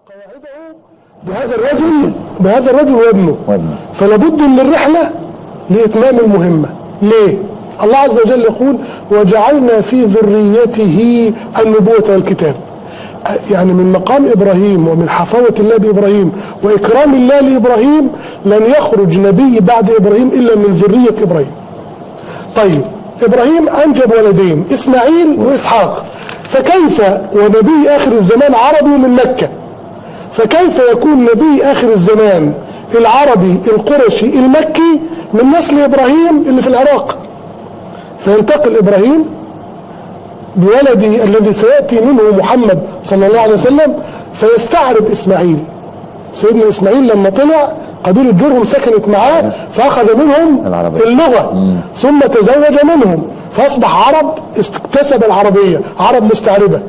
قواعده بهذا الرجل وابنه. فلابد من الرحلة لإتمام المهمة. ليه؟ الله عز وجل يقول وجعلنا في ذريته النبوة والكتاب. يعني من مقام إبراهيم ومن حفاوة الله بإبراهيم وإكرام الله لإبراهيم لن يخرج نبي بعد إبراهيم إلا من ذرية إبراهيم. طيب إبراهيم أنجب ولدين إسماعيل وإسحاق، فكيف ونبي آخر الزمان عربي من مكة، فكيف يكون نبي آخر الزمان العربي القرشي المكي من نسل إبراهيم اللي في العراق؟ فينتقل إبراهيم بولده الذي سيأتي منه محمد صلى الله عليه وسلم فيستعرب إسماعيل. سيدنا إسماعيل لما طلع قبيلة جرهم سكنت معاه فأخذ منهم اللغة ثم تزوج منهم فأصبح عرب، اكتسب العربية، عرب مستعربة.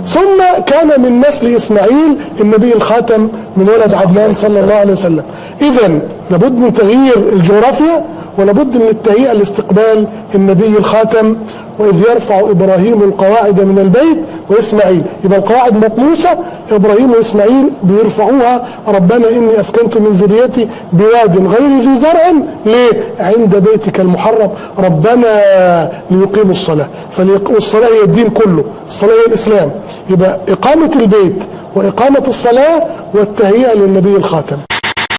ثم كان من نسل إسماعيل النبي الخاتم من ولد عدنان صلى الله عليه وسلم. إذن لابد من تغيير الجغرافيا ولابد من التهيئة لاستقبال النبي الخاتم. وإذ يرفع إبراهيم القواعد من البيت وإسماعيل، يبقى القواعد مطموسة، إبراهيم وإسماعيل بيرفعوها. ربنا إني أسكنت من ذريتي بواد غير ذي زرع ليه؟ عند بيتك المحرم ربنا ليقيموا الصلاة. والصلاة هي الدين كله، الصلاة هي الإسلام. يبقى إقامة البيت وإقامة الصلاة والتهيئة للنبي الخاتم.